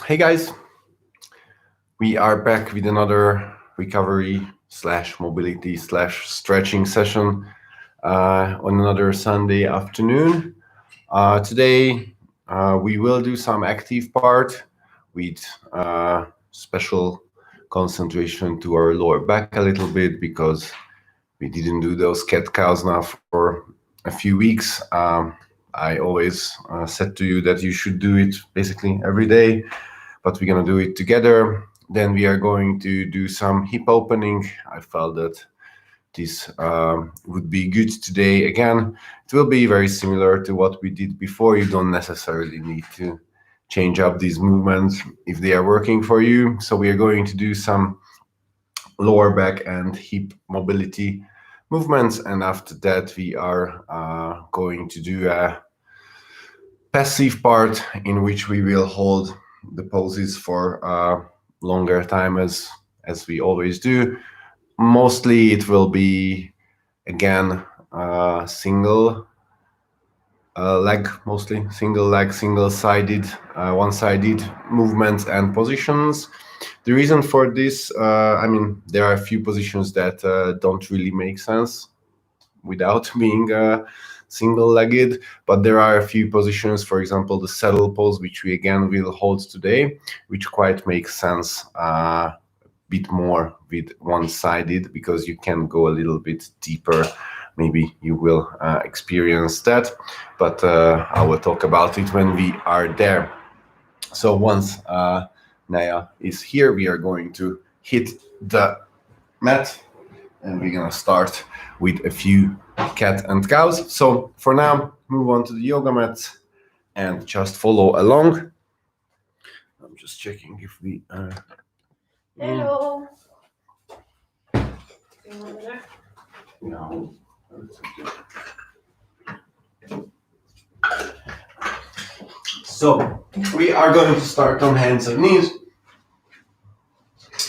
Hey guys, we are back with another recovery slash mobility slash stretching session on another Sunday afternoon. Today we will do some active part with special concentration to our lower back a little bit because we didn't do those cat cows now for a few weeks. I always said to you that you should do it basically every day, but we're gonna do it together. Then we are going to do some hip opening. I felt that this would be good today. Again, it will be very similar to what we did before. You don't necessarily need to change up these movements if they are working for you. So we are going to do some lower back and hip mobility movements, and after that we are going to do a passive part in which we will hold the poses for a longer time as we always do. Mostly it will be again single leg, mostly single leg, single sided, one sided movements and positions. The reason for this, there are a few positions that don't really make sense without being single-legged, but there are a few positions, for example, the saddle pose, which we again will hold today, which quite makes sense a bit more with one-sided because you can go a little bit deeper. Maybe you will experience that, but I will talk about it when we are there. So once Naya is here, we are going to hit the mat and we're gonna start with a few cat and cows. So for now, move on to the yoga mat and just follow along. I'm just checking if we are. Hello. No. So we are going to start on hands and knees.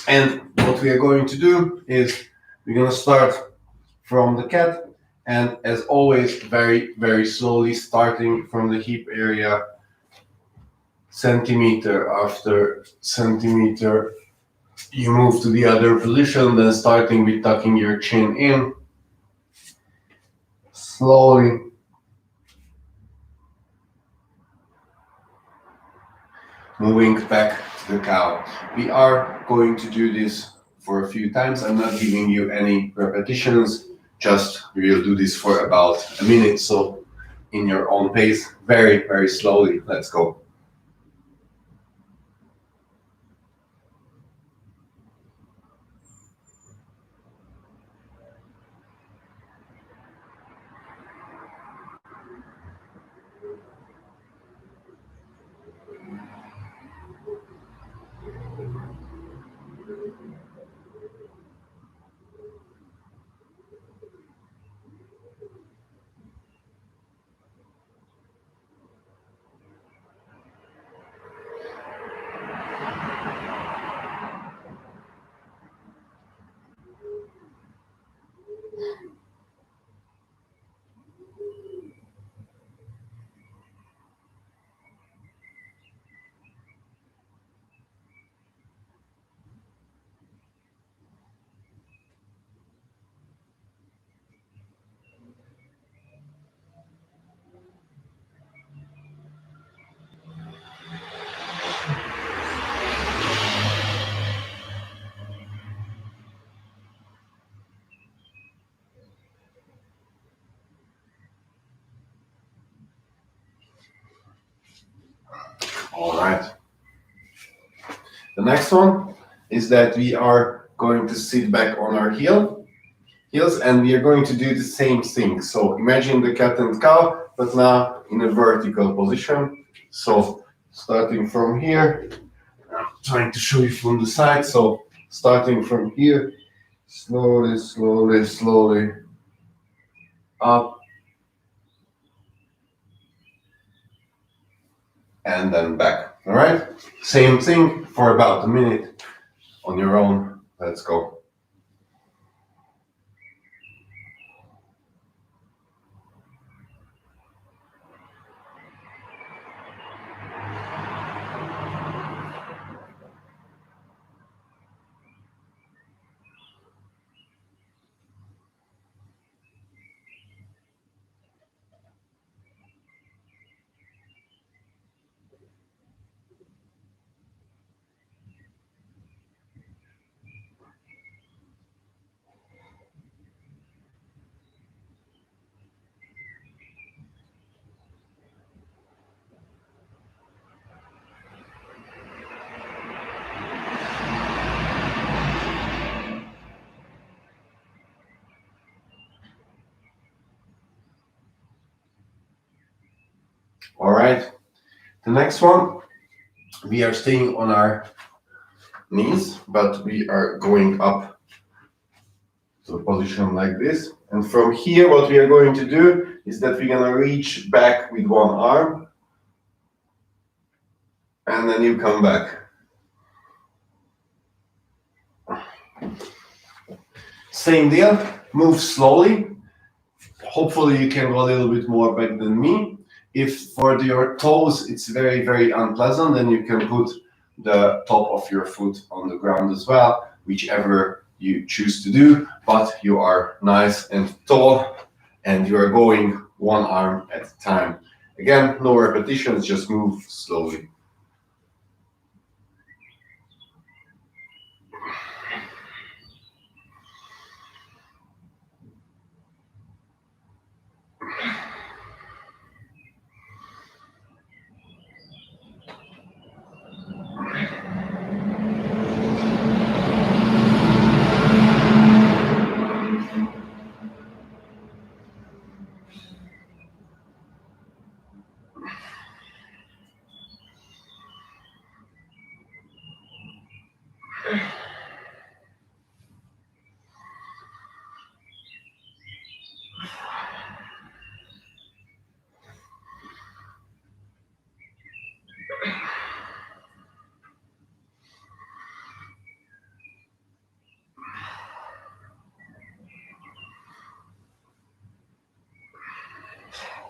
And what we are going to do is we're going to start from the cat, and as always, very, very slowly, starting from the hip area, centimeter after centimeter, you move to the other position, then starting with tucking your chin in, slowly moving back to the cow. We are going to do this for a few times. I'm not giving you any repetitions, just we will do this for about a minute. So in your own pace, very, very slowly. Let's go. All right. The next one is that we are going to sit back on our heels, and we are going to do the same thing. So imagine the cat and cow, but now in a vertical position. So starting from here, I'm trying to show you from the side. So starting from here, slowly, slowly, slowly up, and then back. All right. Same thing for about a minute on your own. Let's go. All right. The next one, we are staying on our knees, but we are going up to a position like this. And from here, what we are going to do is that we're gonna reach back with one arm, and then you come back. Same deal, move slowly. Hopefully you can go a little bit more back than me. If for your toes it's very, very unpleasant, then you can put the top of your foot on the ground as well, whichever you choose to do, but you are nice and tall and you are going one arm at a time. Again, no repetitions, just move slowly.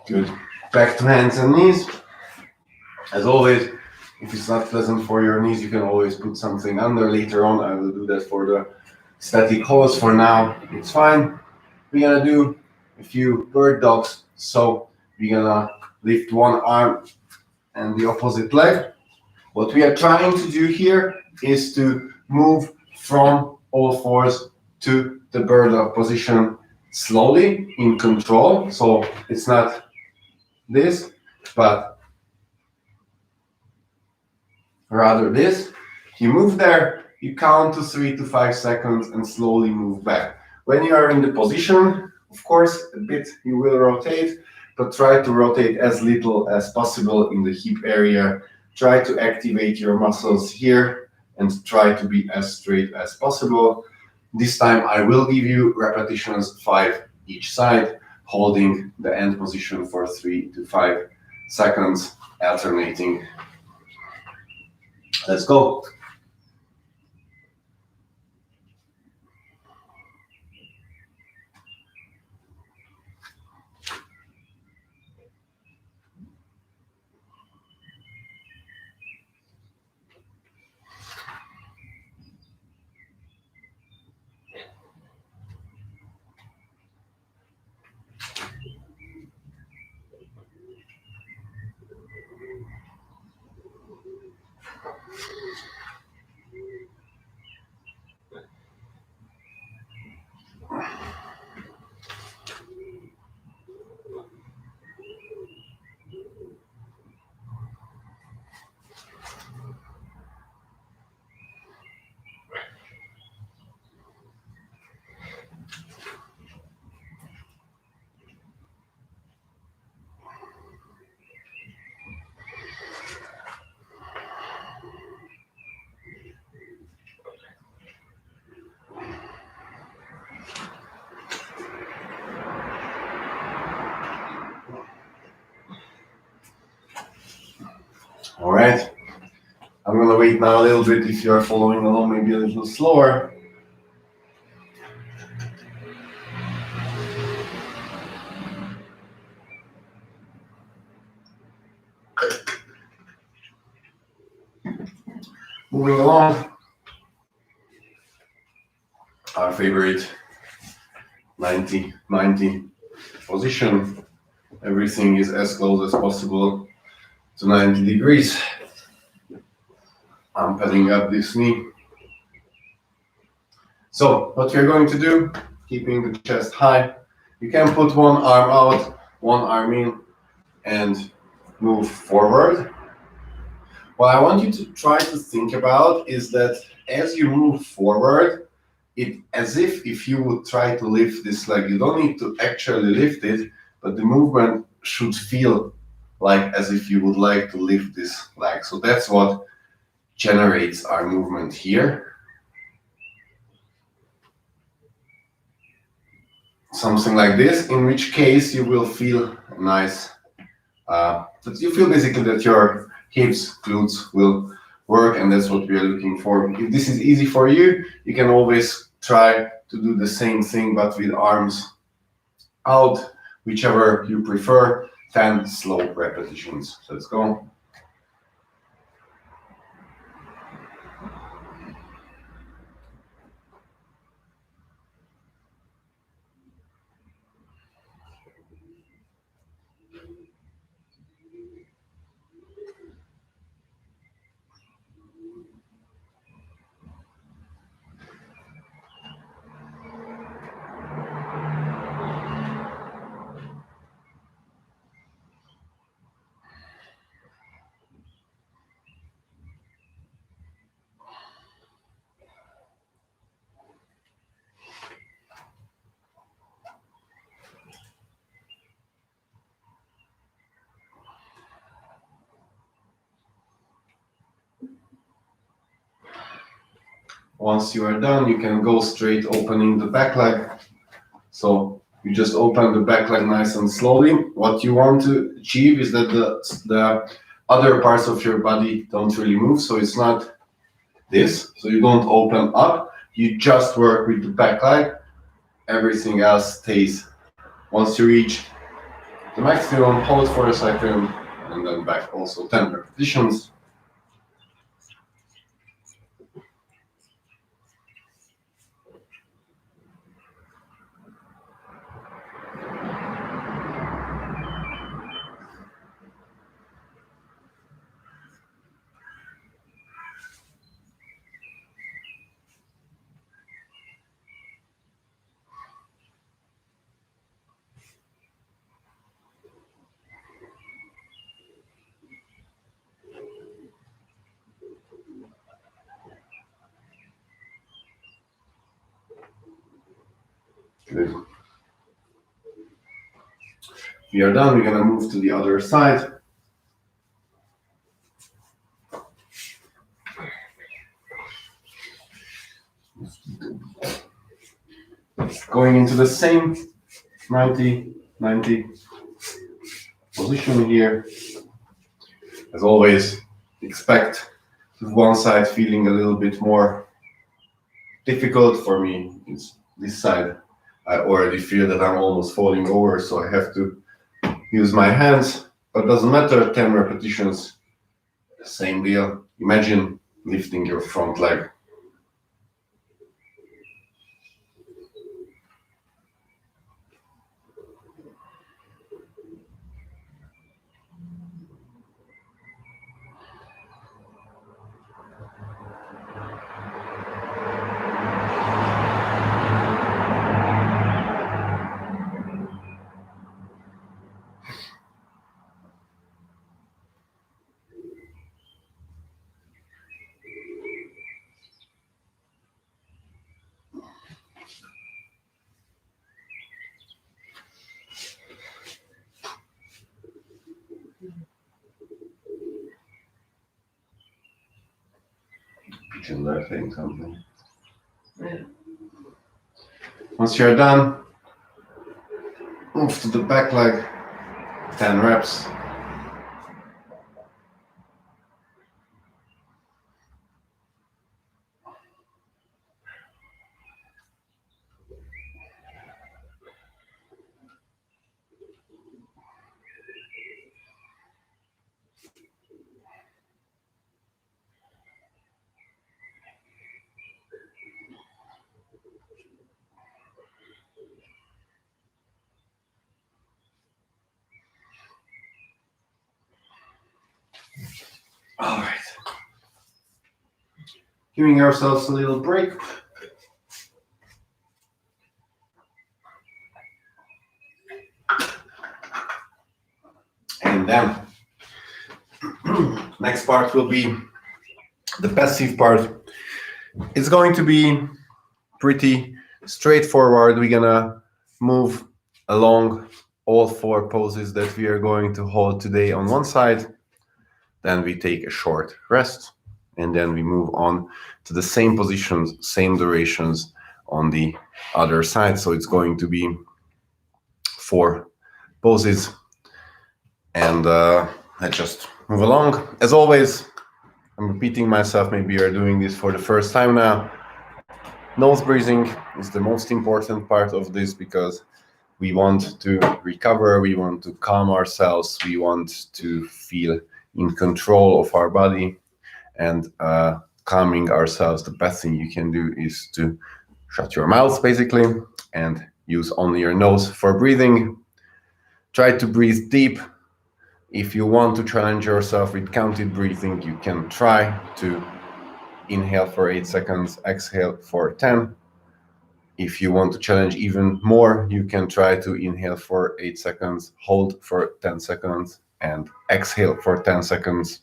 Good. Back to hands and knees. As always, if it's not pleasant for your knees, you can always put something under later on. I will do that for the static holds. For now, it's fine. We're gonna do a few bird dogs. So we're gonna lift one arm and the opposite leg. What we are trying to do here is to move from all fours to the bird dog position slowly in control. So it's not this, but rather this. You move there, you count to 3 to 5 seconds and slowly move back. When you are in the position, of course, a bit you will rotate, but try to rotate as little as possible in the hip area. Try to activate your muscles here and try to be as straight as possible. This time I will give you repetitions 5 each side, holding the end position for 3 to 5 seconds, alternating. Let's go. All right. I'm gonna wait now a little bit if you're following along, maybe a little slower. Moving along. Our favorite 90-90 position. Everything is as close as possible to 90 degrees. I'm padding up this knee. So what we're going to do, keeping the chest high, you can put one arm out, one arm in, and move forward. What I want you to try to think about is that as you move forward, it as if you would try to lift this leg. You don't need to actually lift it, but the movement should feel like as if you would like to lift this leg. So that's what generates our movement here. Something like this, in which case you will feel nice, that you feel basically that your hips, glutes will work, and that's what we are looking for. If this is easy for you, you can always try to do the same thing, but with arms out, whichever you prefer. 10 slow repetitions. So let's go. Once you are done, you can go straight opening the back leg. So you just open the back leg nice and slowly. What you want to achieve is that the other parts of your body don't really move. So it's not this. So you don't open up. You just work with the back leg. Everything else stays. Once you reach the maximum, hold for a second, and then back also 10 repetitions. Good. We are done. We're gonna move to the other side. Going into the same 90 position here. As always, expect one side feeling a little bit more difficult. For me, it's this side. I already feel that I'm almost falling over, so I have to use my hands, but it doesn't matter. 10 repetitions, same deal. Imagine lifting your front leg. Pigeon there saying something. Yeah. Once you're done, move to the back leg, 10 reps. All right. Giving ourselves a little break. And then next part will be the passive part. It's going to be pretty straightforward. We're gonna move along all 4 poses that we are going to hold today on one side. Then we take a short rest, and then we move on to the same positions, same durations on the other side. So it's going to be 4 poses, and let's just move along. As always, I'm repeating myself, maybe you're doing this for the first time now. Nose breathing is the most important part of this, because we want to recover, we want to calm ourselves, we want to feel in control of our body, and calming ourselves, the best thing you can do is to shut your mouth basically and use only your nose for breathing. Try to breathe deep. If you want to challenge yourself with counted breathing, you can try to inhale for 8 seconds, exhale for 10. If you want to challenge even more, you can try to inhale for 8 seconds, hold for 10 seconds, and exhale for 10 seconds,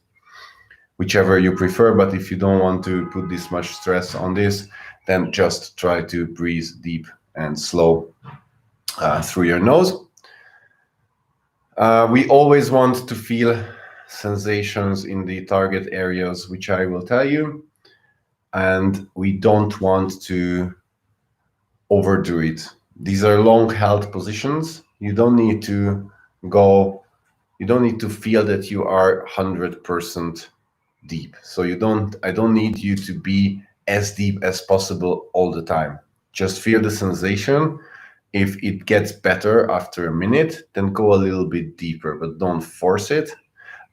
whichever you prefer. But if you don't want to put this much stress on this, then just try to breathe deep and slow through your nose. We always want to feel sensations in the target areas, which I will tell you, and we don't want to overdo it. These are long held positions. You don't need to feel that you are 100% deep. So I don't need you to be as deep as possible all the time. Just feel the sensation. If it gets better after a minute, then go a little bit deeper, but don't force it.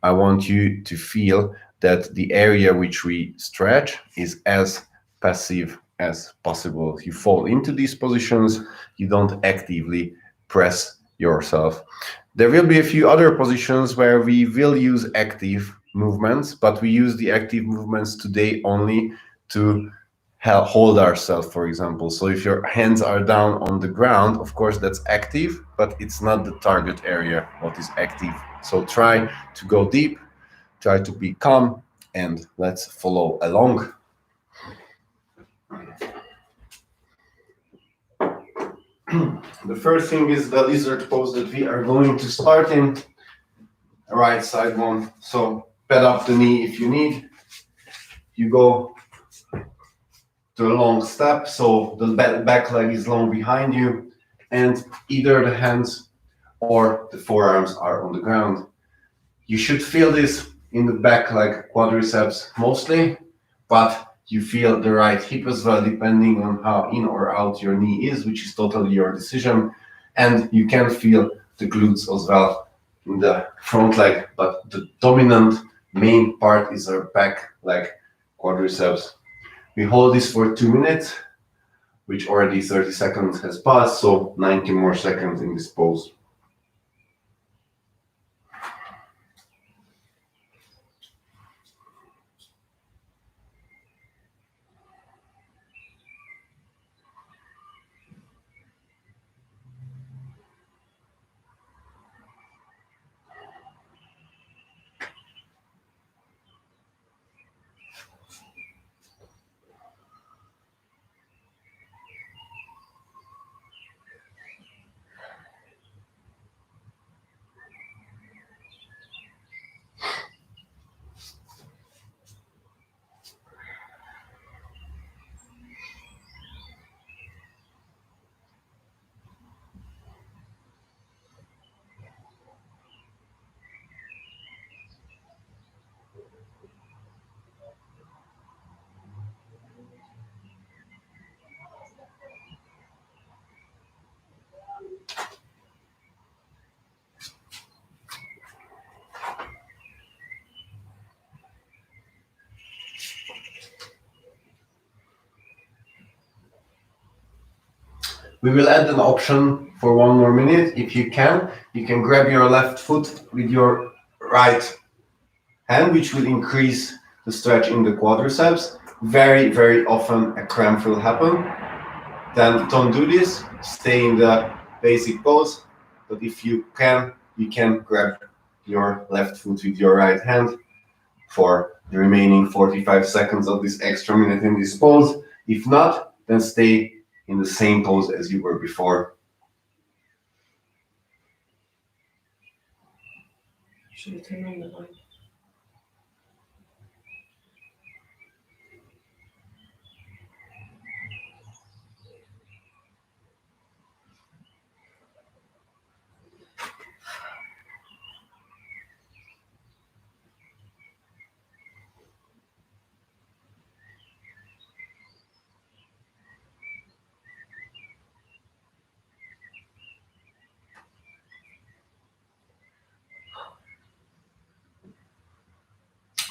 I want you to feel that the area which we stretch is as passive as possible. You fall into these positions, you don't actively press yourself. There will be a few other positions where we will use active movements, but we use the active movements today only to hold ourselves, for example. So if your hands are down on the ground, of course that's active, but it's not the target area what is active. So try to go deep, try to be calm, and let's follow along. The first thing is the lizard pose that we are going to start in, right side one. So pad up the knee if you need. You go to a long step, so the back leg is long behind you, and either the hands or the forearms are on the ground. You should feel this in the back leg quadriceps mostly, but you feel the right hip as well, depending on how in or out your knee is, which is totally your decision. And you can feel the glutes as well in the front leg, but the dominant main part is our back leg quadriceps. We hold this for 2 minutes, which already 30 seconds has passed, so 90 more seconds in this pose. We will add an option for 1 more minute. If you can grab your left foot with your right hand, which will increase the stretch in the quadriceps. Very, very often a cramp will happen. Then don't do this, stay in the basic pose. But if you can grab your left foot with your right hand for the remaining 45 seconds of this extra minute in this pose. If not, then stay in the same pose as you were before. Should we turn on the light?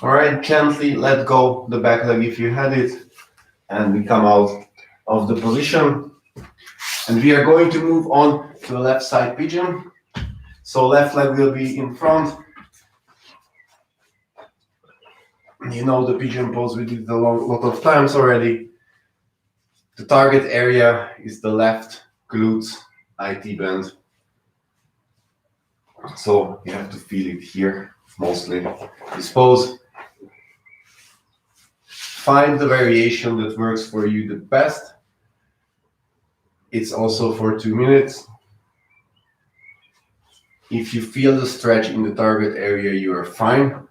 All right, gently let go the back leg if you had it, and we come out of the position. And we are going to move on to a left side pigeon. So left leg will be in front. You know the pigeon pose, we did it a lot of times already. The target area is the left glute IT band. So you have to feel it here mostly. This pose. Find the variation that works for you the best. It's also for 2 minutes. If you feel the stretch in the target area, you are fine.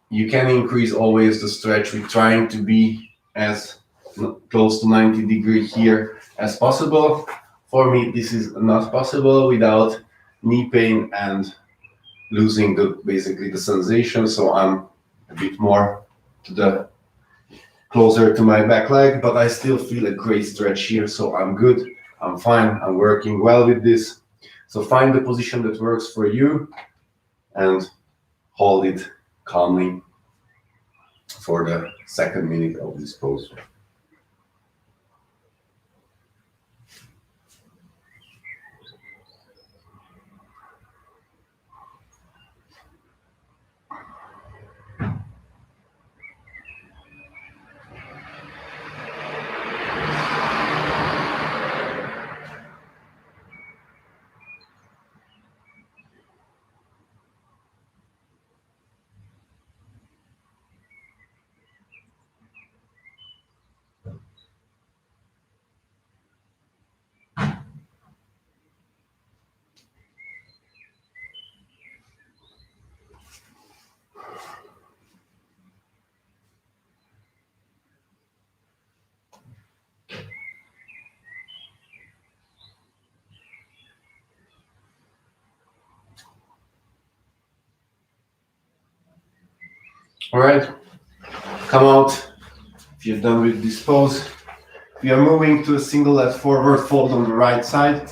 You can increase always the stretch with trying to be as close to 90 degrees here as possible. For me, this is not possible without knee pain and losing basically the sensation. So I'm a bit more to the closer to my back leg, but I still feel a great stretch here. So I'm good. I'm fine. I'm working well with this. So find the position that works for you and hold it calmly for the second minute of this pose. All right, come out if you're done with this pose. We are moving to a single leg forward fold on the right side.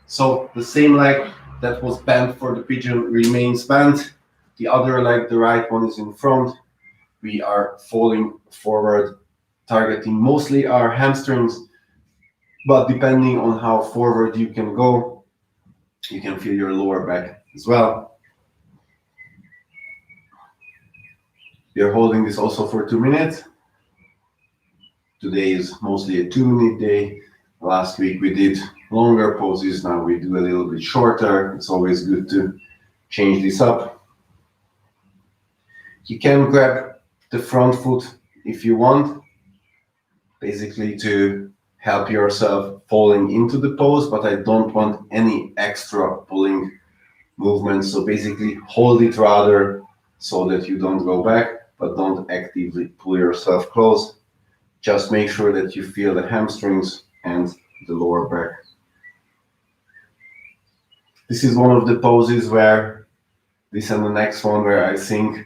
So the same leg that was bent for the pigeon remains bent. The other leg, the right one, is in front. We are folding forward, targeting mostly our hamstrings, but depending on how forward you can go, you can feel your lower back as well. We are holding this also for 2 minutes. Today is mostly a 2-minute day. Last week we did longer poses. Now we do a little bit shorter. It's always good to change this up. You can grab the front foot if you want, basically to help yourself falling into the pose, but I don't want any extra pulling movement. So basically hold it rather so that you don't go back, but don't actively pull yourself close. Just make sure that you feel the hamstrings and the lower back. This is one of the poses where, this and the next one, where I think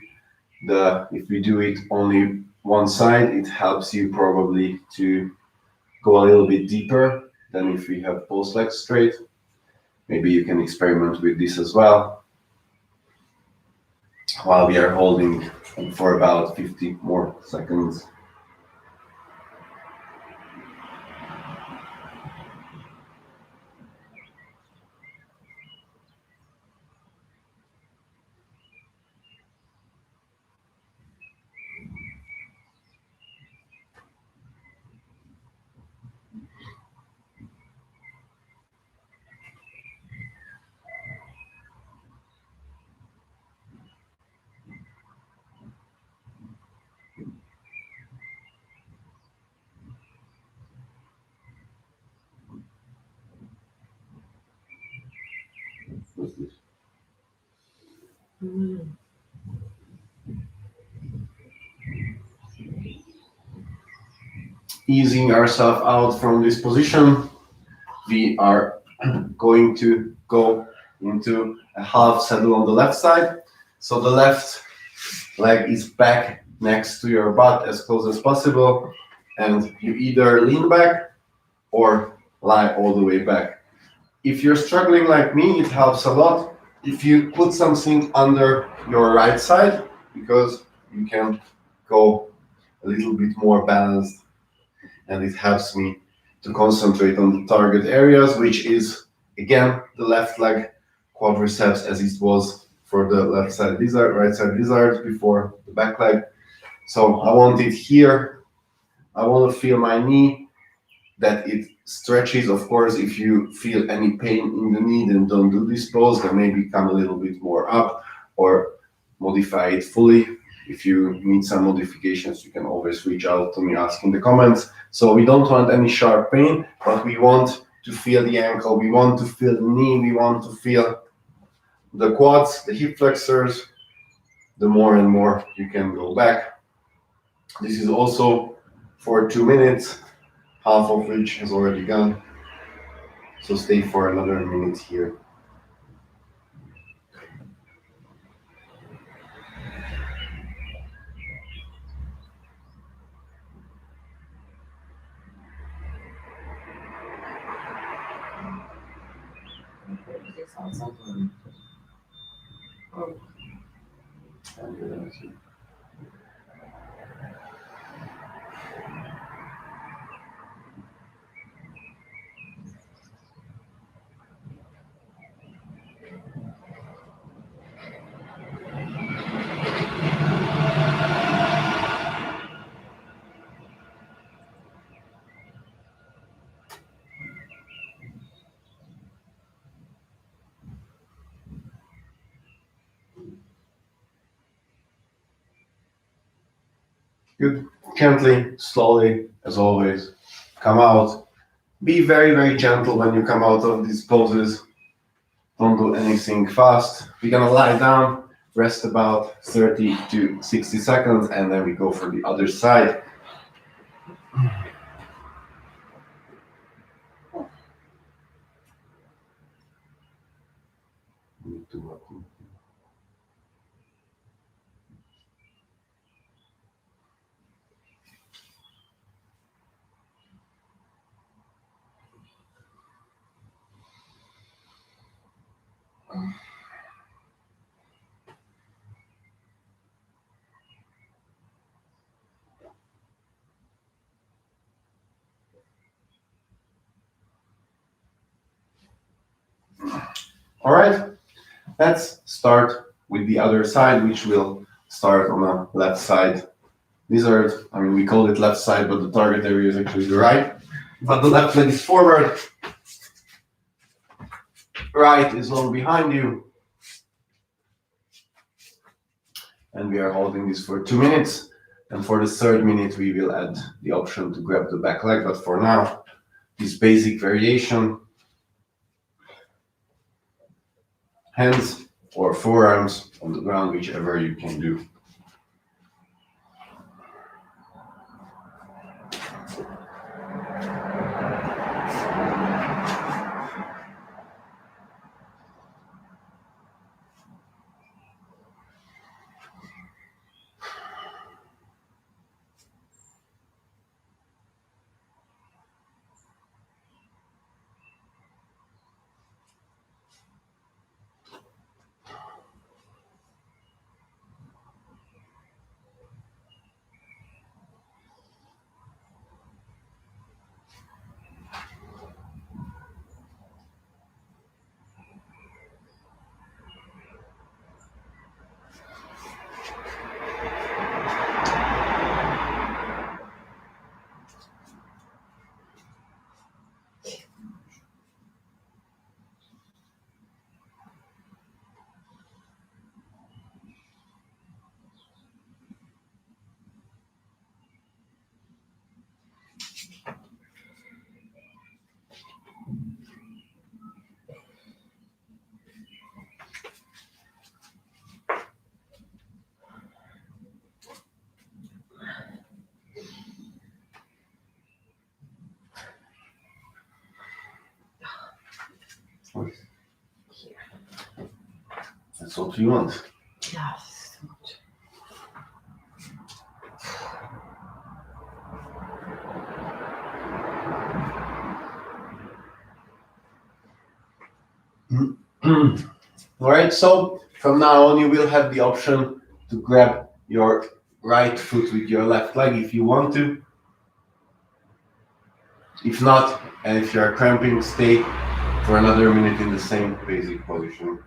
if we do it only one side, it helps you probably to go a little bit deeper than if we have both legs straight. Maybe you can experiment with this as well, while we are holding for about 50 more seconds. easing ourselves out from this position, we are going to go into a half saddle on the left side. So the left leg is back next to your butt as close as possible, and you either lean back or lie all the way back. If you're struggling like me, it helps a lot if you put something under your right side, because you can go a little bit more balanced, and it helps me to concentrate on the target areas, which is again the left leg quadriceps, as it was for the left side lizard, right side lizard before the back leg. So I want it here. I want to feel my knee, that it stretches. Of course, if you feel any pain in the knee, then don't do this pose. Then maybe come a little bit more up or modify it fully. If you need some modifications, you can always reach out to me, ask in the comments. So we don't want any sharp pain, but we want to feel the ankle, we want to feel the knee, we want to feel the quads, the hip flexors. The more and more you can go back. This is also for 2 minutes, half of which has already gone. So stay for another minute here. Good. Gently, slowly, as always, come out. Be very, very gentle when you come out of these poses. Don't do anything fast. We're gonna lie down, rest about 30 to 60 seconds, and then we go for the other side. All right, let's start with the other side, which will start on the left side. Lizard, I mean, we call it left side, but the target area is actually the right. But the left leg is forward, right is long behind you. And we are holding this for 2 minutes. And for the third minute, we will add the option to grab the back leg. But for now, this basic variation, hands or forearms on the ground, whichever you can do. Here. That's what we want. Yeah, this is too much. All right, so from now on, you will have the option to grab your right foot with your left leg if you want to. If not, and if you are cramping, stay for another minute in the same basic position.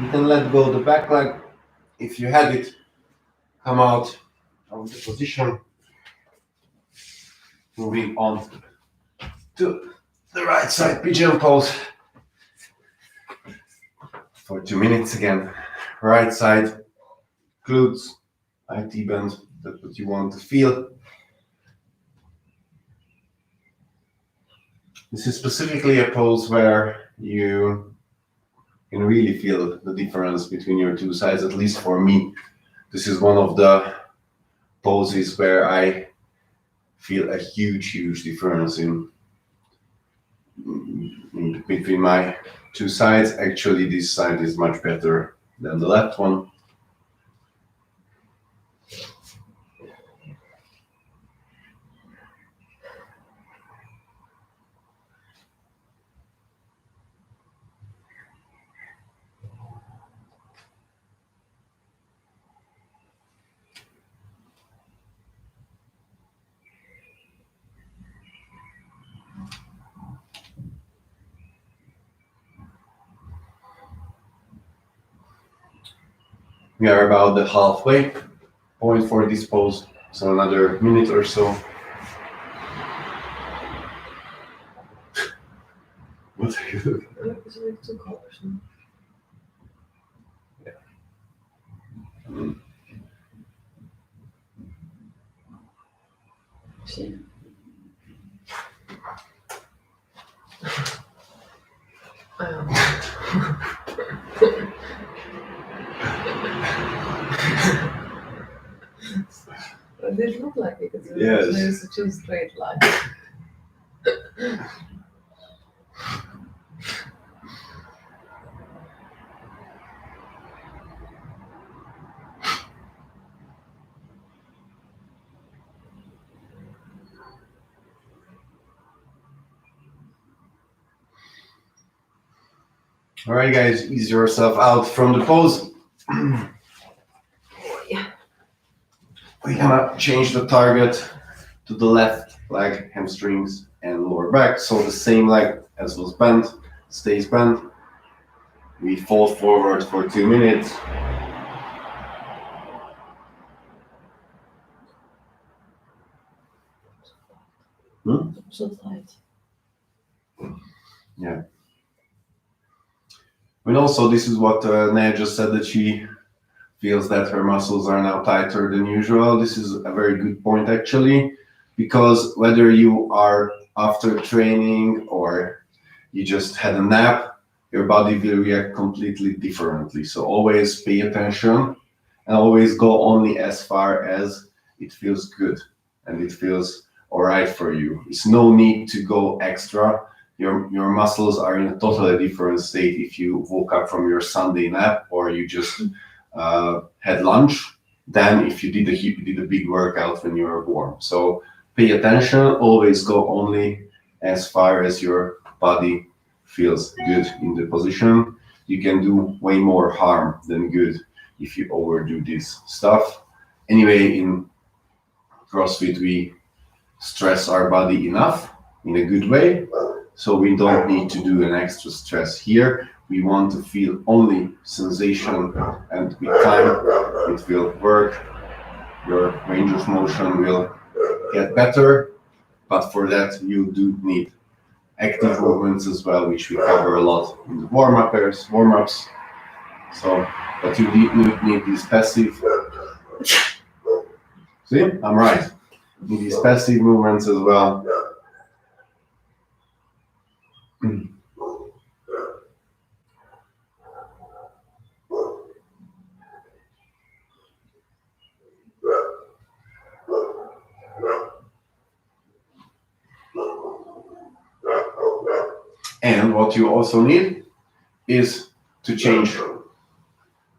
You can let go the back leg. If you had it, come out of the position. Moving on to the right side pigeon pose for 2 minutes again. Right side, glutes, IT bend, that's what you want to feel. This is specifically a pose where you can really feel the difference between your two sides, at least for me. This is one of the poses where I feel a huge difference in between my two sides. Actually, this side is much better than the left one. We are about the halfway point for this pose, so another minute or so. What are you doing? It's like 2 colors. No? Yeah. See? But it looked like it. Yes. There's such a straight line. All right, guys, ease yourself out from the pose. Yeah. We're gonna change the target to the left leg, hamstrings, and lower back. So the same leg as was bent stays bent. We fold forward for 2 minutes. So tight. Yeah. And also, this is what Naya just said, that she feels that her muscles are now tighter than usual. This is a very good point, actually, because whether you are after training or you just had a nap, your body will react completely differently. So always pay attention and always go only as far as it feels good and it feels all right for you. It's no need to go extra. Your muscles are in a totally different state if you woke up from your Sunday nap or you just had lunch than if you did a big workout when you were warm. So pay attention, always go only as far as your body feels good in the position. You can do way more harm than good if you overdo this stuff. Anyway, in CrossFit, we stress our body enough in a good way. So we don't need to do an extra stress here. We want to feel only sensation, and with time it will work. Your range of motion will get better, but for that you do need active movements as well, which we cover a lot in the warm-ups. So, but you need these passive. See, I'm right. You need these passive movements as well. And what you also need is to change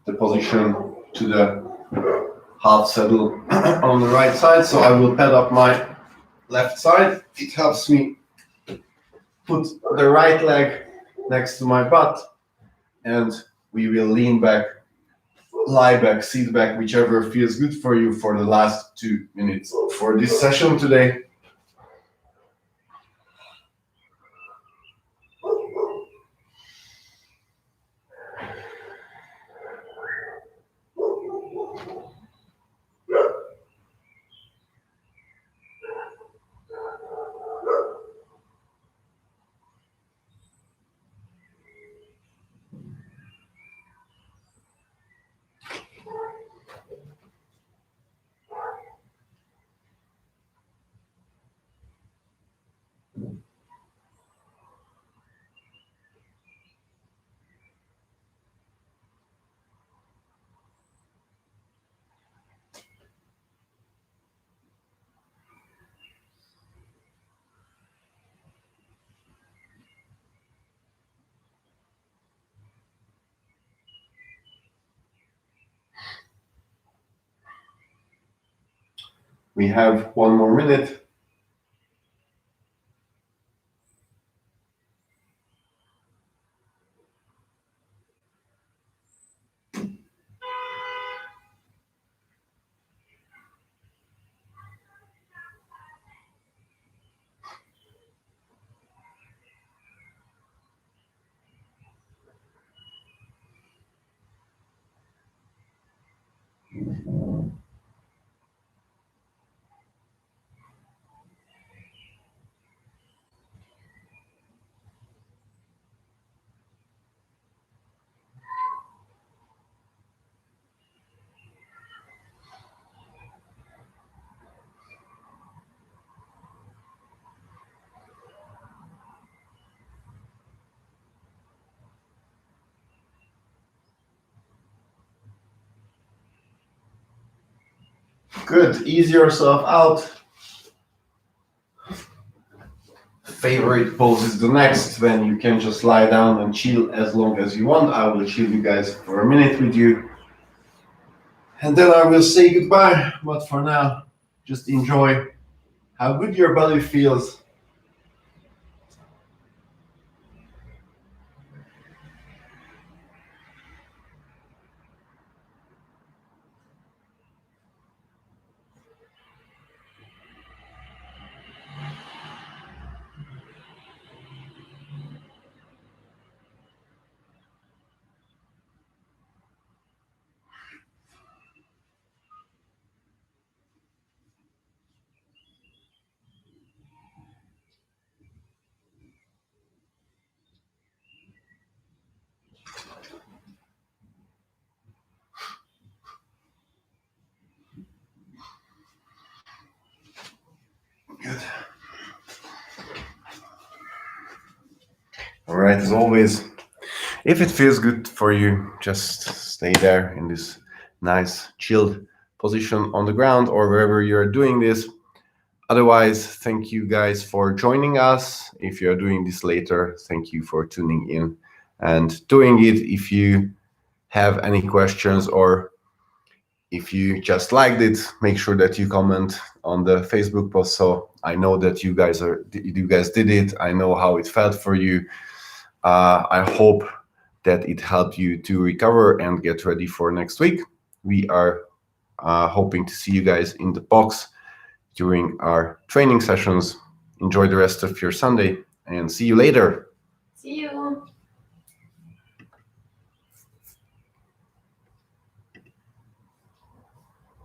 the position to the half saddle on the right side. So I will pad up my left side. It helps me put the right leg next to my butt, and we will lean back, lie back, sit back, whichever feels good for you for the last 2 minutes for this session today. We have 1 more minute. Good, ease yourself out. Favorite pose is the next, when you can just lie down and chill as long as you want. I will chill you guys for a minute with you, and then I will say goodbye. But for now, just enjoy how good your body feels. Good. All right, as always, if it feels good for you, just stay there in this nice chilled position on the ground or wherever you're doing this. Otherwise, thank you guys for joining us. If you're doing this later, thank you for tuning in and doing it. If you have any questions, or if you just liked it, make sure that you comment on the Facebook post, so I know that you guys did it. I know how it felt for you. I hope that it helped you to recover and get ready for next week. We are hoping to see you guys in the box during our training sessions. Enjoy the rest of your Sunday and see you later. See you.